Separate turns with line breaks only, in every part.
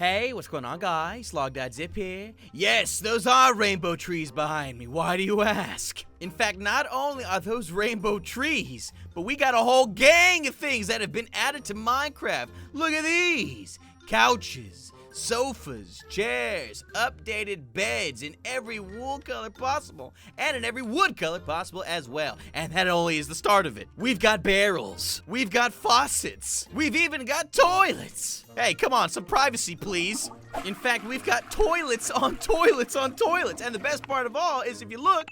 Hey, what's going on, guys? Logdotzip here. Yes, those are rainbow trees behind me. Why do you ask? In fact, not only are those rainbow trees, but we got a whole gang of things that have been added to Minecraft. Look at these. Couches, sofas, chairs, updated beds in every wool color possible, and in every wood color possible as well. And that only is the start of it. We've got barrels, we've got faucets, we've even got toilets. Hey, come on, some privacy, please. In fact, we've got toilets on toilets on toilets. And the best part of all is if you look,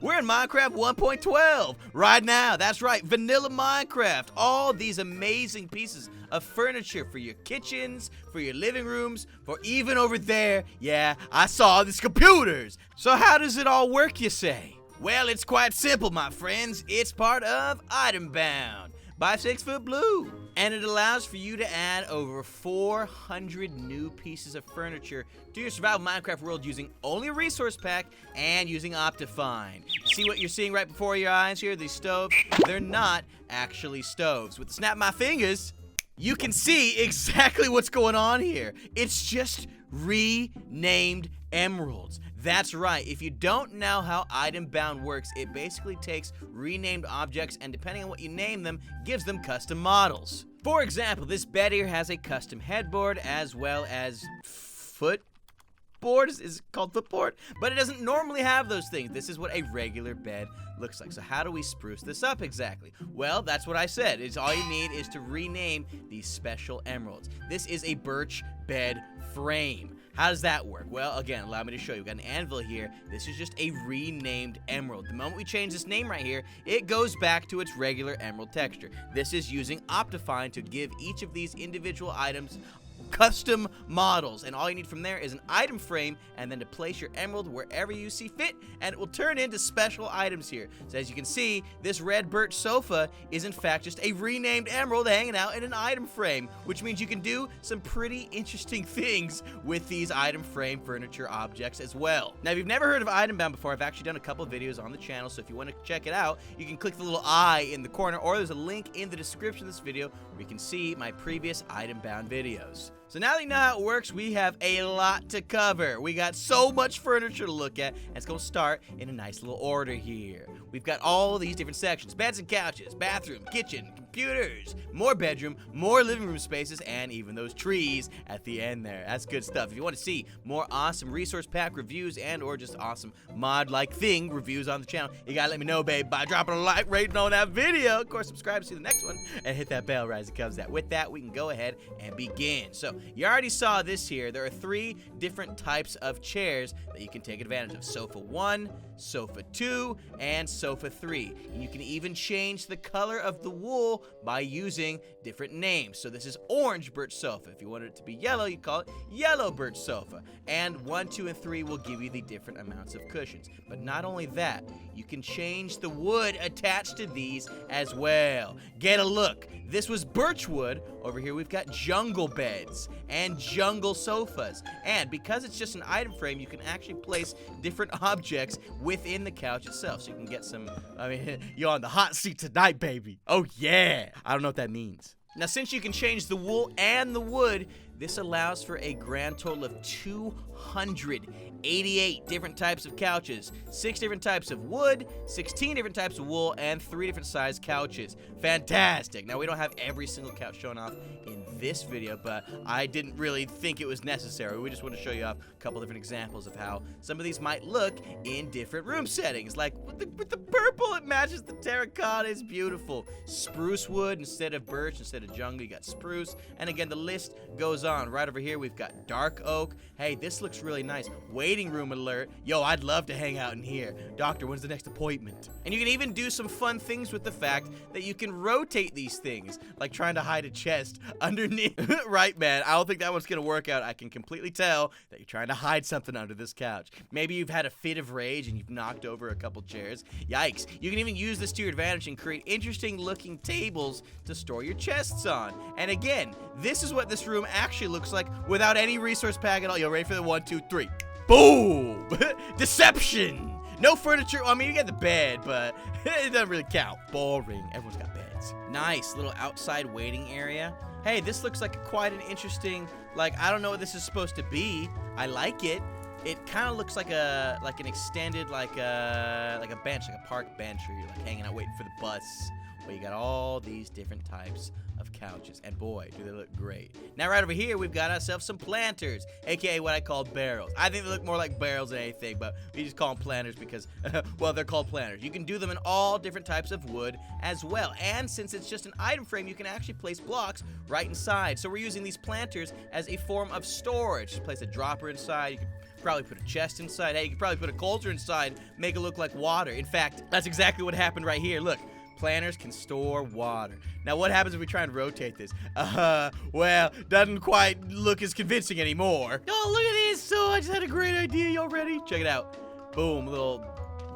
we're in Minecraft 1.12 right now. That's right, vanilla Minecraft. All these amazing pieces of furniture for your kitchens, for your living rooms, for even over there. Yeah, I saw these computers. So how does it all work, you say? Well, it's quite simple, my friends. It's part of Item Bound by 6footblue. And it allows for you to add over 400 new pieces of furniture to your survival Minecraft world using only a resource pack and using Optifine. See what you're seeing right before your eyes here, these stoves? They're not actually stoves. With the snap of my fingers, you can see exactly what's going on here. It's just renamed emeralds. That's right. If you don't know how Item Bound works, it basically takes renamed objects and depending on what you name them, gives them custom models. For example, this bed here has a custom headboard as well as footboard. Is it called footboard? But it doesn't normally have those things. This is what a regular bed looks like. So how do we spruce this up exactly? Well, that's what I said. It's all you need is to rename these special emeralds. This is a birch bed frame. How does that work? Well, again, allow me to show you. We've got an anvil here. This is just a renamed emerald. The moment we change this name right here, it goes back to its regular emerald texture. This is using Optifine to give each of these individual items custom models, and all you need from there is an item frame and then to place your emerald wherever you see fit, and it will turn into special items here. So as you can see, this red birch sofa is in fact just a renamed emerald hanging out in an item frame, which means you can do some pretty interesting things with these item frame furniture objects as well. Now, if you've never heard of Item Bound before, I've actually done a couple of videos on the channel, so if you want to check it out, you can click the little eye in the corner, or there's a link in the description of this video where you can see my previous Item Bound videos. So now that you know how it works, we have a lot to cover. We got so much furniture to look at, and it's going to start in a nice little order here. We've got all these different sections: beds and couches, bathroom, kitchen, computers, more bedroom, more living room spaces, and even those trees at the end there. That's good stuff. If you want to see more awesome resource pack reviews and or just awesome mod-like thing reviews on the channel, you gotta let me know, babe, by dropping a like rating on that video. Of course, subscribe to see the next one, and hit that bell right as it comes out. With that, we can go ahead and begin. So you already saw this here. There are 3 different types of chairs that you can take advantage of: Sofa 1, Sofa 2, and Sofa 3. And you can even change the color of the wool by using different names. So this is orange birch sofa. If you wanted it to be yellow, you call it yellow birch sofa. And 1, 2, and 3 will give you the different amounts of cushions. But not only that, you can change the wood attached to these as well. Get a look. This was birch wood. Over here we've got jungle beds and jungle sofas. And because it's just an item frame, you can actually place different objects within the couch itself. So you can get some, you're on the hot seat tonight, baby. Oh yeah. I don't know what that means. Now, since you can change the wool and the wood, this allows for a grand total of 288 different types of couches, 6 different types of wood, 16 different types of wool, and 3 different size couches. Fantastic. Now, we don't have every single couch shown off in this video, but I didn't really think it was necessary. We just want to show you off a couple different examples of how some of these might look in different room settings. Like with the purple, it matches the terracotta. It's beautiful. Spruce wood instead of birch, instead of jungle, you got spruce. And again, the list goes on. Right over here, we've got dark oak. Hey, this looks really nice. Waiting room alert. Yo, I'd love to hang out in here. Doctor, when's the next appointment? And you can even do some fun things with the fact that you can rotate these things, like trying to hide a chest underneath. Right, man, I don't think that one's gonna work out. I can completely tell that you're trying to hide something under this couch. Maybe you've had a fit of rage and you've knocked over a couple chairs. Yikes. You can even use this to your advantage and create interesting looking tables to store your chests on. And again, this is what this room actually looks like without any resource pack at all. You ready for the 1, 2, 3? Boom! Deception! No furniture. I mean, you get the bed, but it doesn't really count. Boring. Everyone's got beds. Nice little outside waiting area. Hey, this looks like quite an interesting, like, I don't know what this is supposed to be. I like it. It kind of looks like an extended, like a bench, like a park bench where you're like hanging out waiting for the bus. Where you got all these different types of couches, and boy, do they look great. Now right over here, we've got ourselves some planters, aka what I call barrels. I think they look more like barrels than anything, but we just call them planters because, well, they're called planters. You can do them in all different types of wood as well, and since it's just an item frame, you can actually place blocks right inside. So we're using these planters as a form of storage. Just place a dropper inside. You can probably put a chest inside. Hey, you could probably put a cauldron inside, make it look like water. In fact, that's exactly what happened right here. Look. Planters can store water. Now, what happens if we try and rotate this? Well, doesn't quite look as convincing anymore. Oh, look at this. So I just had a great idea. Y'all ready? Check it out. Boom, little,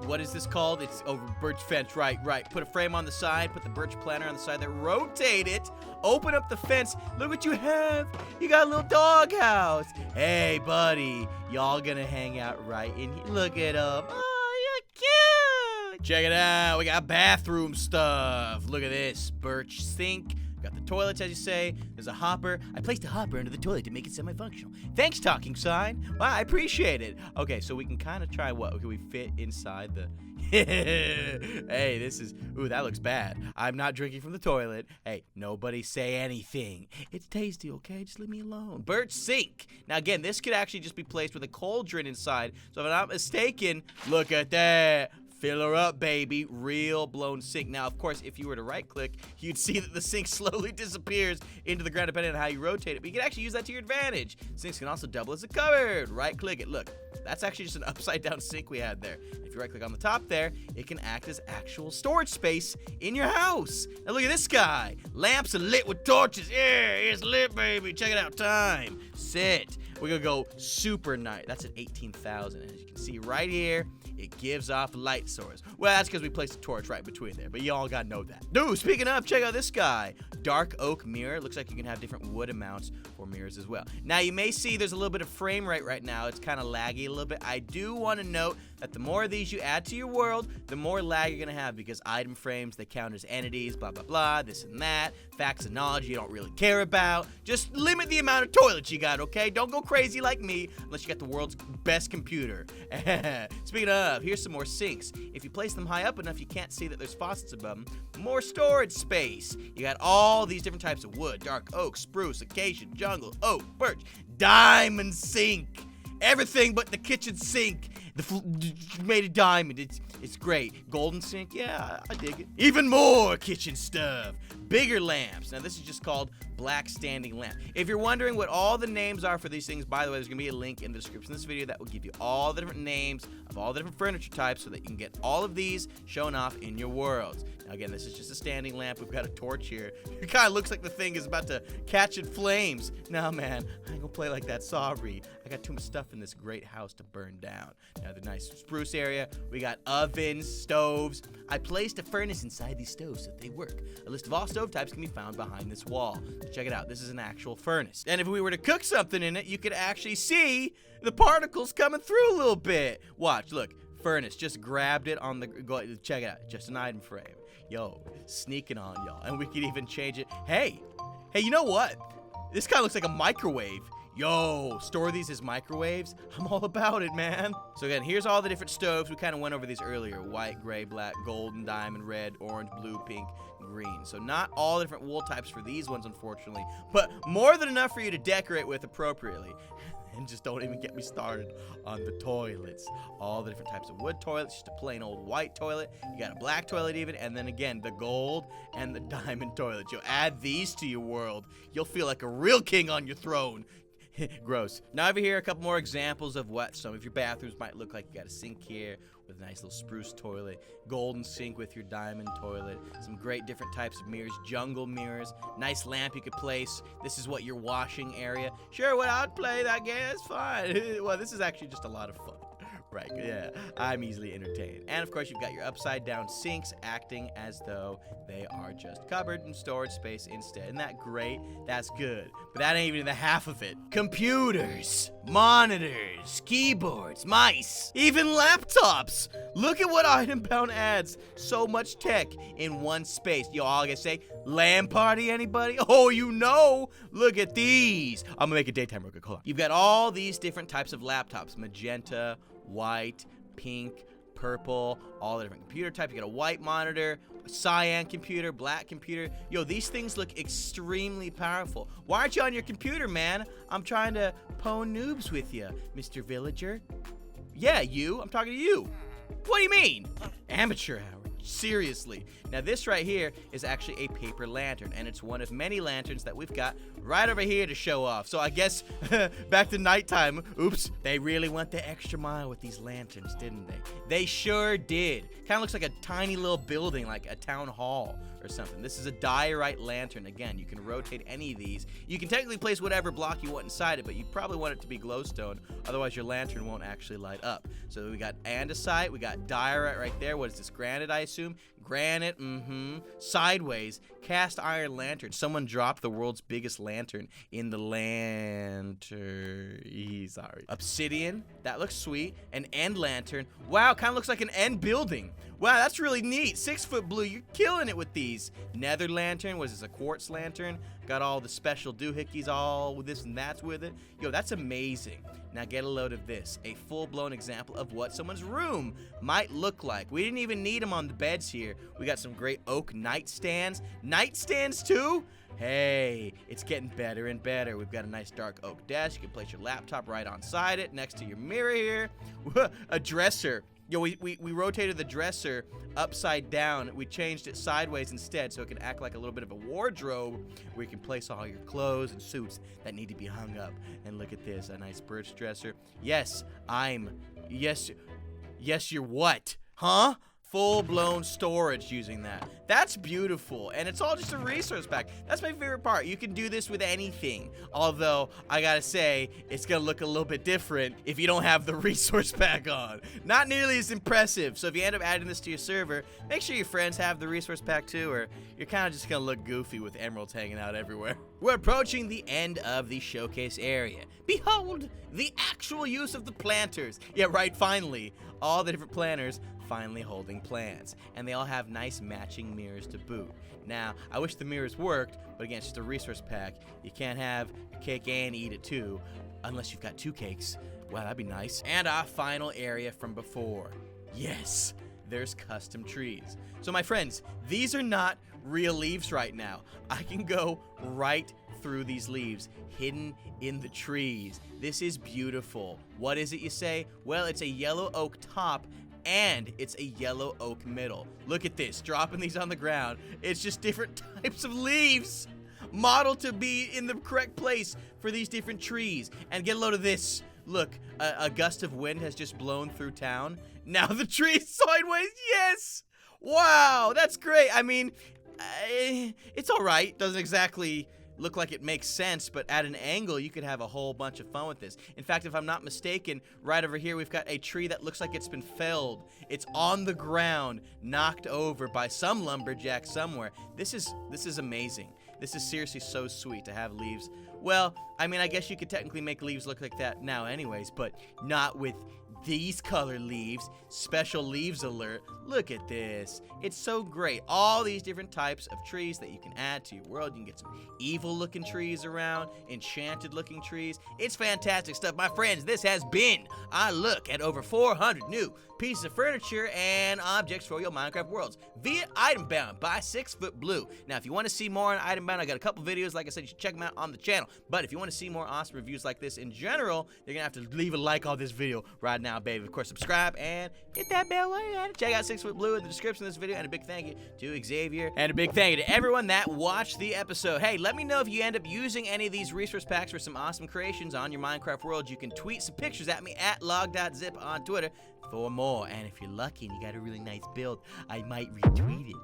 what is this called? It's over birch fence, right. Put a frame on the side, put the birch planter on the side there, rotate it, open up the fence. Look what you have. You got a little doghouse. Hey, buddy, y'all gonna hang out right in here. Look at them. Oh, you're cute. Check it out, we got bathroom stuff. Look at this, birch sink. Got the toilets, as you say. There's a hopper. I placed a hopper under the toilet to make it semi-functional. Thanks, talking sign. Wow, I appreciate it. Okay, so we can kind of try what? Can we fit inside the... Hey, this is... Ooh, that looks bad. I'm not drinking from the toilet. Hey, nobody say anything. It's tasty, okay? Just leave me alone. Birch sink. Now, again, this could actually just be placed with a cauldron inside. So if I'm not mistaken, look at that. Fill her up, baby. Real blown sink. Now, of course, if you were to right-click, you'd see that the sink slowly disappears into the ground depending on how you rotate it. But you can actually use that to your advantage. Sinks can also double as a cupboard. Right-click it. Look, that's actually just an upside-down sink we had there. If you right-click on the top there, it can act as actual storage space in your house. Now, look at this guy. Lamps are lit with torches. Yeah, it's lit, baby. Check it out. Time. Sit. We're going to go super night. That's at 18,000. As you can see right here, it gives off light source. Well, that's because we placed a torch right between there, but y'all gotta know that. Dude, speaking of, check out this guy. Dark oak mirror. Looks like you can have different wood amounts for mirrors as well. Now, you may see there's a little bit of frame rate right now. It's kind of laggy a little bit. I do want to note that the more of these you add to your world, the more lag you're gonna have because item frames, they count as entities, blah, blah, blah, this and that. Facts and knowledge you don't really care about. Just limit the amount of toilets you got, okay? Don't go crazy like me unless you got the world's best computer. Speaking of, here's some more sinks. If you place them high up enough, you can't see that there's faucets above them. More storage space. You got all these different types of wood. Dark oak, spruce, acacia, jungle, oak, birch, diamond sink. Everything but the kitchen sink. Made a diamond. It's great. Golden sink. Yeah, I dig it. Even more kitchen stuff. Bigger lamps. Now, this is just called black standing lamp. If you're wondering what all the names are for these things, by the way, there's going to be a link in the description of this video that will give you all the different names of all the different furniture types so that you can get all of these shown off in your worlds. Now, again, this is just a standing lamp. We've got a torch here. It kind of looks like the thing is about to catch in flames. No, man, I ain't gonna play like that. Sorry. I got too much stuff in this great house to burn down. Now, the nice spruce area. We got ovens, stoves. I placed a furnace inside these stoves so that they work. A list of all stove types can be found behind this wall. So check it out. This is an actual furnace. And if we were to cook something in it, you could actually see the particles coming through a little bit. Watch, look. Furnace, just grabbed it on the, check it out, just an item frame. Yo, sneaking on y'all. And we could even change it. Hey, you know what? This kind of looks like a microwave. Yo, store these as microwaves. I'm all about it, man. So again, here's all the different stoves. We kind of went over these earlier. White, gray, black, golden, diamond, red, orange, blue, pink, green. So not all the different wool types for these ones, unfortunately, but more than enough for you to decorate with appropriately. And just don't even get me started on the toilets. All the different types of wood toilets, just a plain old white toilet. You got a black toilet even, and then again, the gold and the diamond toilet. You'll add these to your world. You'll feel like a real king on your throne. Gross. Now over here, a couple more examples of what some of your bathrooms might look like. You got a sink here with a nice little spruce toilet, golden sink with your diamond toilet, some great different types of mirrors, jungle mirrors, nice lamp you could place. This is what your washing area. Sure, what I'd play, I guess, fine. Well, this is actually just a lot of fun. Right, yeah, I'm easily entertained. And of course, you've got your upside down sinks acting as though they are just cupboard and storage space instead. Isn't that great? That's good. But that ain't even the half of it. Computers, monitors, keyboards, mice, even laptops. Look at what Itembound adds. So much tech in one space. Yo, all I gotta say, LAN party, anybody? Oh, you know. Look at these. I'm gonna make a daytime real quick. Hold on. You've got all these different types of laptops. Magenta, white, pink, purple, all the different computer types. You got a white monitor, a cyan computer, black computer. Yo, these things look extremely powerful. Why aren't you on your computer, man? I'm trying to pwn noobs with you, Mr. Villager. Yeah, you. I'm talking to you. What do you mean? Amateur hour. Seriously. Now this right here is actually a paper lantern, and it's one of many lanterns that we've got right over here to show off. So I guess back to nighttime. Oops, they really went the extra mile with these lanterns, didn't they? They sure did. Kind of looks like a tiny little building, like a town hall or something. This is a diorite lantern. Again, you can rotate any of these. You can technically place whatever block you want inside it, but you probably want it to be glowstone, otherwise your lantern won't actually light up. So we got andesite, we got diorite right there. What is this, granite, I assume? Granite, sideways, cast iron lantern. Someone dropped the world's biggest lantern in the lantern. Sorry. Obsidian, that looks sweet. An end lantern. Wow, kind of looks like an end building. Wow, that's really neat. 6footblue, you're killing it with these. Nether lantern, was this a quartz lantern? Got all the special doohickeys, all with this and that's with it. Yo, that's amazing. Now get a load of this. A full-blown example of what someone's room might look like. We didn't even need them on the beds here. We got some great oak nightstands. Nightstands too? Hey, it's getting better and better. We've got a nice dark oak desk. You can place your laptop right onside it, next to your mirror here. A dresser. Yo, we rotated the dresser upside down. We changed it sideways instead so it can act like a little bit of a wardrobe where you can place all your clothes and suits that need to be hung up. And look at this, a nice birch dresser. Yes, you're what? Huh? Full-blown storage using that. That's beautiful, and it's all just a resource pack. That's my favorite part. You can do this with anything, although I gotta say it's gonna look a little bit different if you don't have the resource pack on. Not nearly as impressive. So if you end up adding this to your server, make sure your friends have the resource pack too, or you're kind of just gonna look goofy with emeralds hanging out everywhere. We're approaching the end of the showcase area. Behold the actual use of the planters. Yeah, right, finally. All the different planters finally holding plants, and they all have nice matching mirrors to boot. Now, I wish the mirrors worked, but again, it's just a resource pack. You can't have your cake and eat it too, unless you've got 2 cakes. Wow, that'd be nice. And our final area from before. Yes, there's custom trees. So my friends, these are not real leaves right now. I can go right through these leaves hidden in the trees. This is beautiful. What is it, you say? Well, it's a yellow oak top and it's a yellow oak middle. Look at this, dropping these on the ground. It's just different types of leaves modeled to be in the correct place for these different trees. And get a load of this. Look, a gust of wind has just blown through town. Now the tree is sideways. Yes! Wow, that's great. I mean, it's all right. Doesn't exactly look like it makes sense, but at an angle, you could have a whole bunch of fun with this. In fact, if I'm not mistaken, right over here, we've got a tree that looks like it's been felled. It's on the ground, knocked over by some lumberjack somewhere. This is amazing. This is seriously so sweet to have leaves. Well, I mean, I guess you could technically make leaves look like that now anyways, but not with these color leaves. Special leaves alert. Look at this. It's so great. All these different types of trees that you can add to your world. You can get some evil looking trees around, enchanted looking trees. It's fantastic stuff. My friends, this has been a look at over 400 new pieces of furniture and objects for your Minecraft worlds via Itembound by 6footblue. Now, if you want to see more on Itembound, I got a couple videos. Like I said, you should check them out on the channel. But if you want to see more awesome reviews like this in general, you're going to have to leave a like on this video right now, baby. Of course, subscribe and hit that bell while you're at it. Check out 6footblue in the description of this video. And a big thank you to Xavier. And a big thank you to everyone that watched the episode. Hey, let me know if you end up using any of these resource packs for some awesome creations on your Minecraft world. You can tweet some pictures at me at Logdotzip on Twitter for more. And if you're lucky and you got a really nice build, I might retweet it.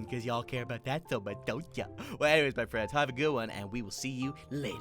Because y'all care about that so much, don't ya? Well, anyways, my friends, have a good one, and we will see you later.